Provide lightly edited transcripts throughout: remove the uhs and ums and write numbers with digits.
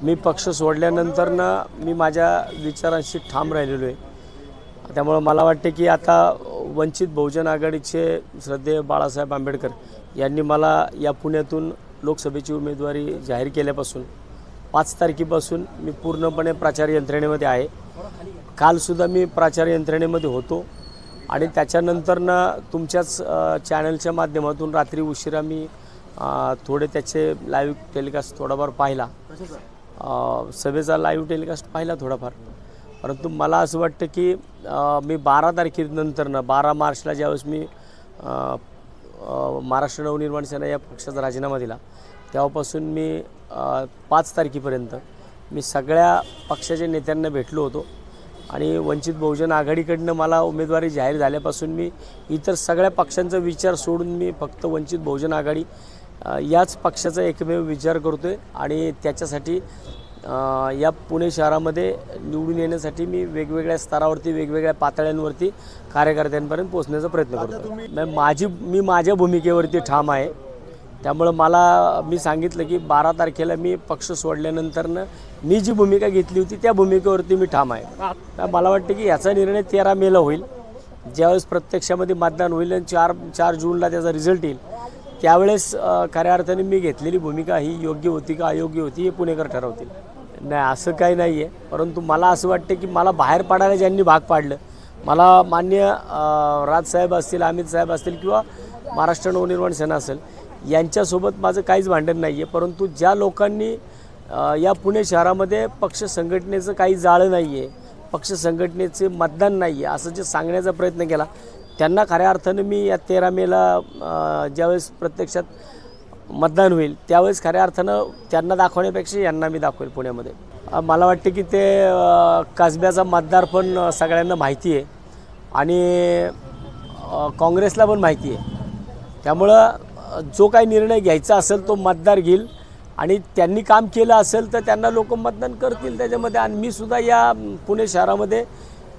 मी पक्ष सोडल्यानंतर मी माझ्या विचारांशी ठाम राहिलेलो आहे। त्यामुळे मला वाटते की आता वंचित बहुजन आघाडीचे श्रद्धेय बाळासाहेब आंबेडकर यांनी मला या पुण्यातून लोकसभेची उमेदवारी जाहीर केल्यापासून 5 तारखेपासून मी पूर्णपणे प्रचार यंत्रणेमध्ये आहे। कालसुद्धा मी प्रचार यंत्रणेमध्ये होतो आणि त्याच्यानंतर तुमच्याच चॅनलच्या माध्यमातून रात्री उशिरा मी थोडे त्याचे लाईव्ह टेलिकास्ट थोडाफार पाहिला, सभेचा लाईव्ह टेलिकास्ट पाहिला थोडाफार। परंतु मला असं वाटतं की मी 12 तारखेनंतर 12 मार्चला ज्यावेळेस मी महाराष्ट्र नवनिर्माण सेना या पक्षाचा राजीनामा दिला तेव्हापासून मी 5 तारखेपर्यंत मी सगळ्या पक्षाच्या नेत्यांना भेटलो होतो आणि वंचित बहुजन आघाडीकडनं मला उमेदवारी जाहीर झाल्यापासून मी इतर सगळ्या पक्षांचा विचार सोडून मी फक्त वंचित बहुजन आघाडी याच पक्षाचा एकमेव विचार करतोय आणि त्याच्यासाठी या पुणे शहरामध्ये निवडून येण्यासाठी मी वेगवेगळ्या स्तरावरती वेगवेगळ्या पातळ्यांवरती कार्यकर्त्यांपर्यंत पोहोचण्याचा प्रयत्न करतो। मी माझ्या भूमिकेवरती ठाम आहे। त्यामुळे मी सांगितलं की 12 तारखेला मी पक्ष सोडल्यानंतर मी जी भूमिका घेतली होती त्या भूमिकेवरती मी ठाम आहे। मला वाटतं की याचा निर्णय 13 मेला होईल, ज्यावेळेस प्रत्यक्षामध्ये मतदान होईल आणि 4 जूनला त्याचा रिझल्ट येईल त्यावेळेस खऱ्या अर्थाने मी घेतलेली भूमिका ही योग्य होती का अयोग्य होती हे पुणेकर ठरवतील। नाही असं काही नाही आहे, परंतु मला असं वाटतं की मला बाहेर पाडायला ज्यांनी भाग पाडलं, मला माननीय राजसाहेब असतील, अमित साहेब असतील किंवा महाराष्ट्र नवनिर्माण सेना असेल यांच्यासोबत माझं काहीच भांडण नाही आहे। परंतु ज्या लोकांनी या पुणे शहरामध्ये पक्ष संघटनेचं काही जाळं नाही आहे, पक्ष संघटनेचे मतदान नाही आहे असं जे सांगण्याचा प्रयत्न केला त्यांना खऱ्या अर्थानं मी या 13 मेला ज्यावेळेस प्रत्यक्षात मतदान होईल त्यावेळेस खऱ्या अर्थानं त्यांना दाखवण्यापेक्षा यांना मी दाखवेल पुण्यामध्ये। मला वाटते की ते कसब्याचा मतदार पण सगळ्यांना माहिती आहे आणि काँग्रेसला पण माहिती आहे। त्यामुळं जो काही निर्णय घ्यायचा असेल तो मतदार घेईल आणि त्यांनी काम केलं असेल तर त्यांना लोक मतदान करतील त्याच्यामध्ये। आणि मी सुद्धा या पुणे शहरामध्ये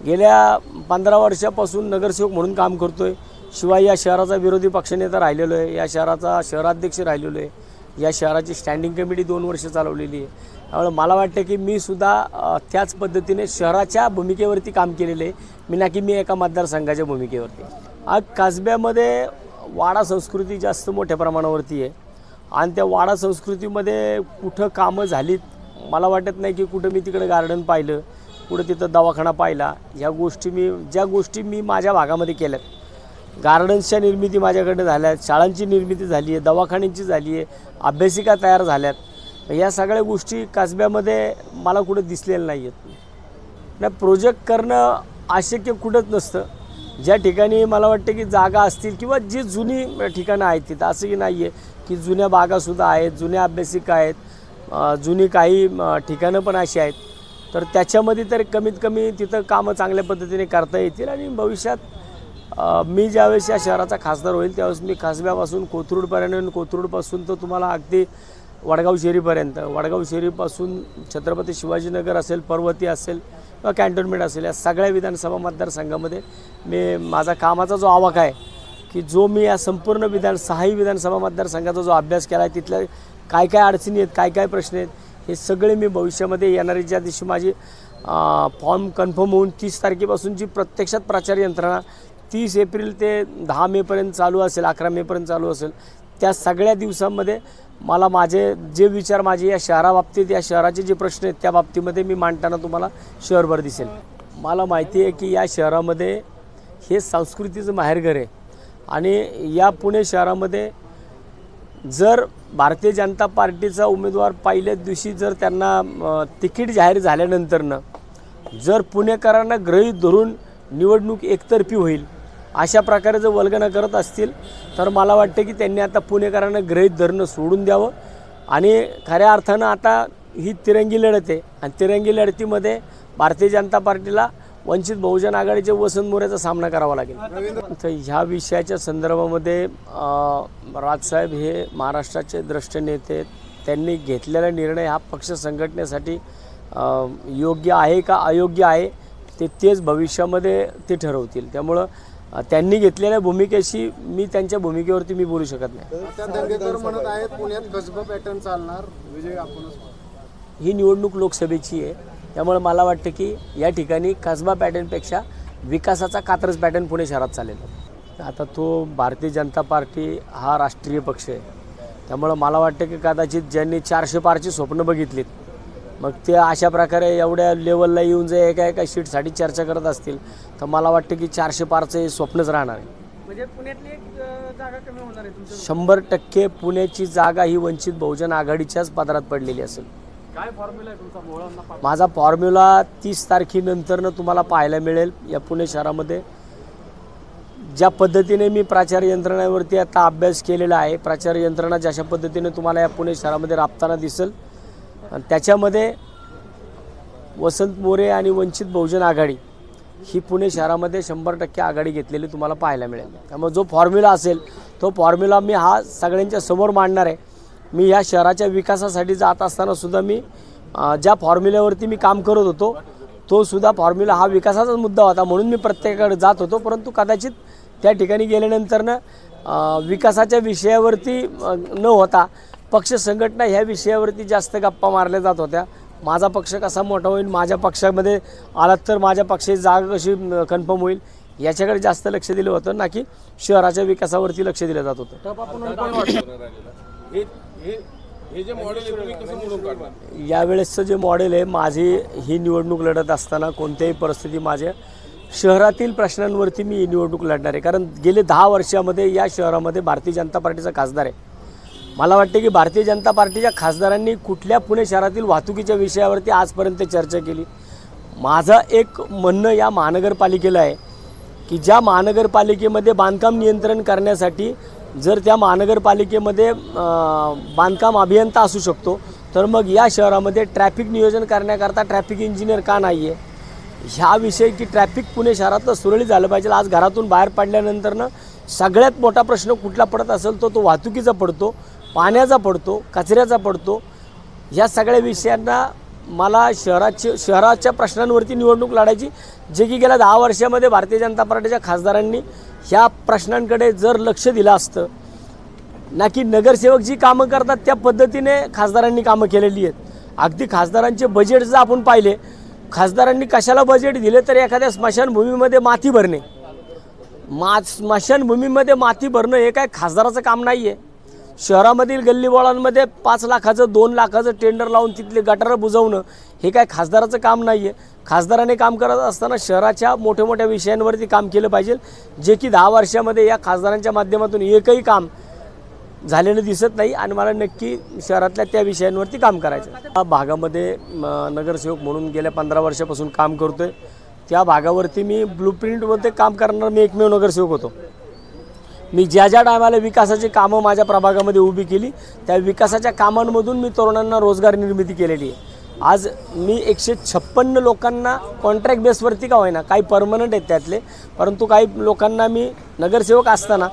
गेल्या 15 वर्षापासून नगरसेवक म्हणून काम करतोय। शिवाय या शहराचा विरोधी पक्षनेता राहिलेलो आहे, या शहराचा शहराध्यक्ष राहिलेलो आहे, या शहराची स्टँडिंग कमिटी 2 वर्ष चालवलेली आहे। त्यामुळे मला वाटतं की मी सुद्धा त्याच पद्धतीने शहराच्या भूमिकेवरती काम केलेलं आहे, मी ना की मी एका मतदारसंघाच्या भूमिकेवरती। आज कसब्यामध्ये वाडा संस्कृती जास्त मोठ्या प्रमाणावरती आहे आणि त्या वाडा संस्कृतीमध्ये कुठं कामं झालीत मला वाटत नाही की कुठं मी तिकडे गार्डन पाहिलं, कुठं तिथं दवाखाना पाहिला। ज्या गोष्टी मी माझ्या भागामध्ये केल्यात, गार्डन्सच्या निर्मिती माझ्याकडे झाल्यात, शाळांची निर्मिती झाली आहे, दवाखान्यांची झाली आहे, अभ्यासिका तयार झाल्यात, या सगळ्या गोष्टी कसब्यामध्ये मला कुठं दिसलेल्या नाही आहेत। नाही प्रोजेक्ट करणं अशक्य कुठंच नसतं। ज्या ठिकाणी मला वाटतं की जागा असतील किंवा जी जुनी ठिकाणं आहेत तिथं असं की नाही आहे की जुन्या बागासुद्धा आहेत, जुन्या अभ्यासिका आहेत, जुनी काही ठिकाणं पण अशी आहेत, तर त्याच्यामध्ये तर कमीत कमी तिथं कामं चांगल्या पद्धतीने करता येतील। आणि भविष्यात मी ज्यावेळेस या शहराचा खासदार होईल त्यावेळेस मी कसब्यापासून कोथरूडपर्यंत, कोथरूडपासून तर तुम्हाला अगदी वडगाव शेरीपर्यंत, वडगाव शेरीपासून छत्रपती शिवाजीनगर असेल, पर्वती असेल किंवा कॅन्टोन्मेंट असेल, या सगळ्या विधानसभा मतदारसंघामध्ये मी माझा कामाचा जो आवाका आहे की जो मी या संपूर्ण 6 विधानसभा मतदारसंघाचा जो अभ्यास केला आहे तिथल्या काय काय अडचणी आहेत, काय प्रश्न आहेत, हे सगळे मी भविष्यामध्ये येणारी ज्या दिवशी माझी फॉर्म कन्फर्म होऊन 30 तारखेपासून जी प्रत्यक्षात प्रचार यंत्रणा 30 एप्रिल ते 10 मेपर्यंत चालू असेल, 11 मेपर्यंत चालू असेल, त्या सगळ्या दिवसांमध्ये मला माझे जे विचार माझे या शहराबाबतीत, या शहराचे जे प्रश्न आहेत त्या बाबतीमध्ये मी मांडताना तुम्हाला शहरभर दिसेल। मला माहिती आहे की या शहरामध्ये हे संस्कृतीचं माहेरघर आहे आणि या पुणे शहरामध्ये जर भारतीय जनता पार्टीचा उमेदवार पहिल्याच दिवशी जर त्यांना तिकीट जाहीर झाल्यानंतरनं जर पुणेकरांना गृहीत धरून निवडणूक एकतर्फी होईल अशा प्रकारे जर वल्गना करत असतील तर मला वाटतं की त्यांनी आता पुणेकरांना गृहीत धरणं सोडून द्यावं आणि खऱ्या अर्थानं आता ही तिरंगी लढत आहे आणि तिरंगी लढतीमध्ये भारतीय जनता पार्टीला वंचित बहुजन आघाडीचे वसंत मोरेचा सामना करावा लागेल। तर ह्या विषयाच्या संदर्भामध्ये राजसाहेब हे महाराष्ट्राचे द्रष्टे नेते, त्यांनी घेतलेला निर्णय हा पक्ष संघटनेसाठी योग्य आहे का अयोग्य आहे तेच भविष्यामध्ये ते ठरवतील। त्यामुळं त्यांनी घेतलेल्या भूमिकेशी मी त्यांच्या भूमिकेवरती मी बोलू शकत नाही। दंगेकर म्हणत आहेत पुण्यात कसबा पॅटर्न चालणार, विजय आपणच ही निवडणूक लोकसभेची आहे, त्यामुळे मला वाटतं की या ठिकाणी कसबा पॅटर्नपेक्षा विकासाचा कात्रज पॅटर्न पुणे शहरात चालेल। आता तो भारतीय जनता पार्टी हा राष्ट्रीय पक्ष आहे, त्यामुळे मला वाटतं की कदाचित ज्यांनी 400 पारची स्वप्न बघितलीत, मग ते अशा प्रकारे एवढ्या लेवलला येऊन जे एका एका सीटसाठी चर्चा करत असतील तर मला वाटतं की 400 पारचे स्वप्नच राहणार आहे। म्हणजे पुण्यातली एक जागा कमी होणार आहे तुमच्या 100% पुण्याची जागा ही वंचित बहुजन आघाडीच्याच पदरात पडलेली असेल। काय फॉर्म्युला आहे तुमचा मोहळांना? माझा फॉर्म्युला 30 तारखेनंतरनं तुम्हाला पाहायला मिळेल। या पुणे शहरामध्ये ज्या पद्धतीने मी प्रचार यंत्रणेवरती आता अभ्यास केलेला आहे, प्रचार यंत्रणा जशा पद्धतीने तुम्हाला या पुणे शहरामध्ये राबताना दिसेल, आणि त्याच्यामध्ये वसंत मोरे आणि वंचित बहुजन आघाडी ही पुणे शहरामध्ये 100% आघाडी घेतलेली तुम्हाला पाहायला मिळेल। त्यामुळे जो फॉर्म्युला असेल तो फॉर्म्युला मी हा सगळ्यांच्या समोर मांडणार आहे। मी या शहराच्या विकासासाठी जात असताना सुद्धा मी ज्या फॉर्म्युल्यावरती मी काम करत होतो तो सुद्धा फॉर्म्युला हा विकासाचाच मुद्दा होता, म्हणून मी प्रत्येकाकडे जात होतो। परंतु कदाचित त्या ठिकाणी गेल्यानंतरनं विकासाच्या विषयावरती न होता पक्ष संघटना ह्या विषयावरती जास्त गप्पा मारल्या जात होत्या। माझा पक्ष कसा मोठा होईल, माझ्या पक्षामध्ये आलात तर माझ्या पक्षाची जागा कशी कन्फर्म होईल याच्याकडे जास्त लक्ष दिलं होतं, ना की शहराच्या विकासावरती लक्ष दिलं जात होतं। यावेळेसचं जे मॉडेल आहे, माझी ही निवडणूक लढत असताना कोणत्याही परिस्थिती माझ्या शहरातील प्रश्नांवरती मी ही निवडणूक लढणार आहे, कारण गेले 10 वर्षामध्ये या शहरामध्ये भारतीय जनता पार्टीचा खासदार आहे। मला वाटते की भारतीय जनता पार्टीच्या खासदारांनी कुठल्या पुणे शहरातील वाहतुकीच्या विषयावरती आजपर्यंत चर्चा केली। माझं एक म्हणणं या महानगरपालिकेला आहे की ज्या महानगरपालिकेमध्ये बांधकाम नियंत्रण करण्यासाठी जर त्या महानगरपालिकेमध्ये बांधकाम अभियंता असू शकतो, तर मग या शहरामध्ये ट्रॅफिक नियोजन करण्याकरता ट्रॅफिक इंजिनियर का नाही आहे, ह्या विषयी की ट्रॅफिक पुणे शहरातलं सुरळीत झालं पाहिजे। आज घरातून बाहेर पडल्यानंतरनं सगळ्यात मोठा प्रश्न कुठला पडत असेल तो वाहतुकीचा पडतो, पाण्याचा पडतो, कचऱ्याचा पडतो। या सगळ्या विषयांना मला शहराच्या प्रश्नांवरती निवडणूक लढायची, जे की गेल्या 10 वर्षामध्ये भारतीय जनता पार्टीच्या खासदारांनी ह्या प्रश्नांकडे जर लक्ष दिलं असतं, ना की नगरसेवक जी कामं करतात त्या पद्धतीने खासदारांनी कामं केलेली आहेत। अगदी खासदारांचे बजेट जर आपण पाहिले, खासदारांनी कशाला बजेट दिले तर एखाद्या स्मशानभूमीमध्ये माती भरणे, स्मशानभूमीमध्ये माती भरणं हे काय खासदाराचं काम नाही आहे। शहरामधील गल्लीबोळांमध्ये 5 लाखाचं 2 लाखाचं टेंडर लावून तिथले गटारं बुजवणं हे काय खासदाराचं काम नाही आहे। खासदाराने काम करत असताना शहराच्या मोठ्या मोठ्या विषयांवरती काम केलं पाहिजे, जे की 10 वर्षामध्ये या खासदारांच्या माध्यमातून एकही काम झालेलं दिसत नाही, आणि मला नक्की शहरातल्या त्या विषयांवरती काम करायचं। या भागामध्ये नगरसेवक म्हणून गेल्या 15 वर्षापासून काम करतोय। त्या भागावरती मी ब्लूप्रिंटमध्ये काम करणारा मी एकमेव नगरसेवक होतो। मी ज्या ज्या टायमाला विकासाची कामं माझ्या प्रभागामध्ये उभी केली, त्या विकासाच्या कामांमधून मी तरुणांना रोजगार निर्मिती केलेली आहे। आज मी 156 लोकांना कॉन्ट्रॅक्ट बेसवरती का होईना, काही परमनंट आहेत त्यातले, परंतु काही लोकांना मी नगरसेवक असताना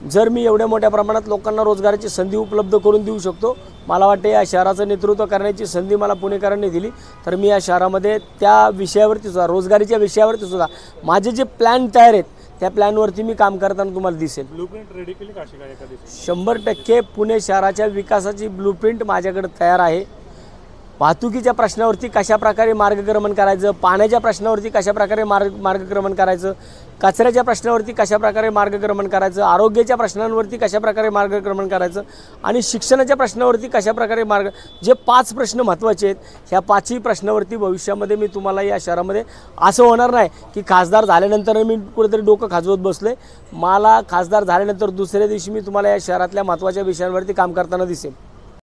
जर मी एवढ्या मोठ्या प्रमाणात लोकांना रोजगाराची संधी उपलब्ध करून देऊ शकतो, मला वाटते या शहराचं नेतृत्व करण्याची संधी मला पुणेकरांनी दिली, तर मी या शहरामध्ये त्या विषयावरती सुद्धा, रोजगारीच्या विषयावरती सुद्धा माझे जे प्लॅन तयार आहेत त्या प्लॅनवरती मी काम करताना तुम्हाला दिसेल। ब्लूप्रिंट रेडी केली का? 100% पुणे शहराच्या विकासाची ब्लूप्रिंट माझ्याकडे तयार आहे। वाहतुकीच्या प्रश्नावरती कशाप्रकारे मार्गक्रमण करायचं, पाण्याच्या प्रश्नावरती कशाप्रकारे मार्गक्रमण करायचं, कचऱ्याच्या प्रश्नावरती कशाप्रकारे मार्गक्रमण करायचं, आरोग्याच्या प्रश्नांवरती कशाप्रकारे मार्गक्रमण करायचं, आणि शिक्षणाच्या प्रश्नावरती कशाप्रकारे जे 5 प्रश्न महत्त्वाचे आहेत, ह्या 5ही प्रश्नावरती भविष्यामध्ये मी तुम्हाला या शहरामध्ये असं होणार नाही की खासदार झाल्यानंतर मी कुठेतरी डोकं खाजवत बसले। मला खासदार झाल्यानंतर दुसऱ्या दिवशी मी तुम्हाला या शहरातल्या महत्त्वाच्या विषयांवरती काम करताना दिसेल।